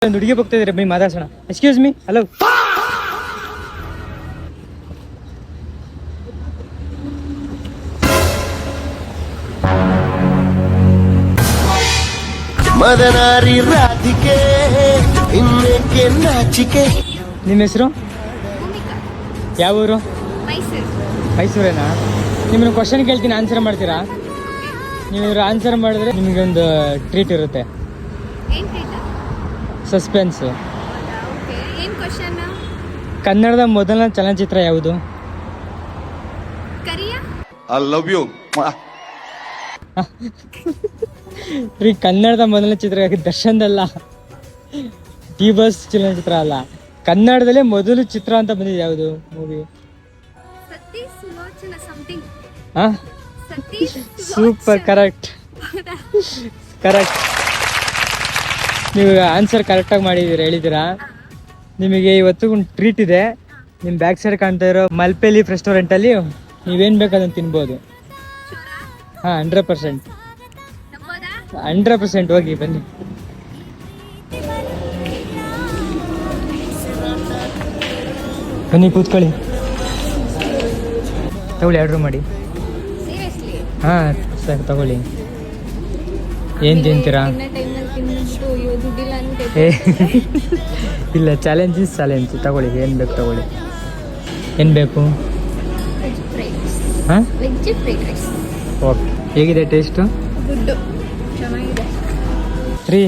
ಒಂದು ಹುಡುಗಿ ಹೋಗ್ತಾ ಇದ್ರೆ ಬನ್ನಿ ಮಾತಾಡ್ಸೋಣ. Excuse me, hello. ಮದನಾರಿ ರಾಧಿಕೆ ಇನ್ನೇಕೆ ನಾಚಿಕೆ. ನಿಮ್ಮ ಹೆಸರು? ಯಾವ ಊರು? ಮೈಸೂರೇನಾ? ನಿಮ್ಮನ್ನು ಕ್ವಶನ್ ಕೇಳ್ತೀನಿ, ಆನ್ಸರ್ ಮಾಡ್ತೀರಾ? ನೀವು ಆನ್ಸರ್ ಮಾಡಿದ್ರೆ ನಿಮಗೆ ಒಂದು ಟ್ರೀಟ್ ಇರುತ್ತೆ. ಸಸ್ಪೆನ್ಸ್. ಕನ್ನಡದ ಮೊದಲ ಚಲನಚಿತ್ರ ಯಾವುದು? I love you. ರೀ, ಕನ್ನಡದ ಮೊದಲ ಚಿತ್ರ ದರ್ಶನ್ದಲ್ಲ, ಟಿ ಬಸ್ ಚಲನಚಿತ್ರ ಅಲ್ಲ. ಕನ್ನಡದಲ್ಲೇ ಮೊದಲು ಚಿತ್ರ ಅಂತ ಬಂದಿದೆ ಯಾವುದು ಮೂವಿ? Super, correct. ನೀವು ಆನ್ಸರ್ ಕರೆಕ್ಟಾಗಿ ಮಾಡಿದ್ದೀರಾ, ಹೇಳಿದ್ದೀರಾ. ನಿಮಗೆ ಇವತ್ತು ಒಂದು ಟ್ರೀಟ್ ಇದೆ. ನಿಮ್ಮ ಬ್ಯಾಕ್ ಸೈಡ್ ಕಾಣ್ತಾ ಇರೋ ಮಲ್ಪೆ ಲೀಫ್ ರೆಸ್ಟೋರೆಂಟಲ್ಲಿ ನೀವೇನು ಬೇಕು ಅದನ್ನು ತಿನ್ಬೋದು. ಹಾಂ, 100%. ಹೋಗಿ ಬನ್ನಿ. ಬನ್ನಿ ಕೂತ್ಕೊಳ್ಳಿ, ತಗೊಳ್ಳಿ, ಆರ್ಡ್ರ್ ಮಾಡಿ. ಹಾಂ ಸರ್, ತಗೊಳ್ಳಿ. ಏನು ತಿಂತೀರಾ? ಇಲ್ಲ, ಚಾಲೆಂಜ್ ತಗೊಳ್ಳಿ. ಏನು ಬೇಕು ತಗೊಳ್ಳಿ. ಏನು ಬೇಕು? ಹಾಂ, ಓಕೆ. ಹೇಗಿದೆ ಟೇಸ್ಟು? Free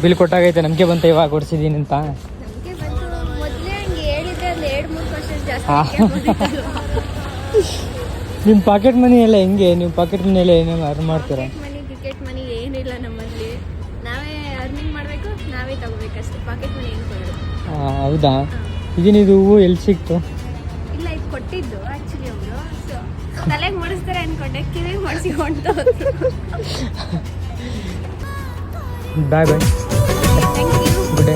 bill ಕೊಟ್ಟಾಗೈತೆ. ನಮಗೆ ಬಂತ ಇವಾಗ ಕೊಡ್ಸಿದ್ದೀನಿ ಅಂತ. ನಿಮ್ಮ ಪಾಕೆಟ್ ಮನಿ ಎಲ್ಲ ಹೆಂಗೆ? ನೀವು ಪಾಕೆಟ್ ಮನಿ ಎಲ್ಲ ಏನೇನು ಅರ್ನ್ ಮಾಡ್ತೀರಾ? ಟಿಕೆಟ್ ಮನಿ ಏನಿಲ್ಲ ನಮ್ಮಲ್ಲಿ. ನಾವೇ ಅರ್ನಿಂಗ್ ಮಾಡಬೇಕು, ನಾವೇ ತಗೋಬೇಕಷ್ಟೇ. ಪಾಕೆಟ್ ಮನಿ ಏನು ಕೊಡೋದು. ಹೌದಾ? ಇದು ಹೂವು ಎಲ್ಲಿ ಸಿಕ್ತು? ಇಲ್ಲ, ಇದು ಕೊಟ್ಟಿದ್ದು ಆ್ಯಕ್ಚುಲಿ ಅವರು. ಸೊ ತಲೆಗೆ ಮಾಡಿಸ್ತಾರೆ ಅನ್ಕೊಂಡೆ, ಕಿವಿಗೆ ಮಾಡಿಸಿಕೊಂಡು. Bye bye. Thank you. Good day.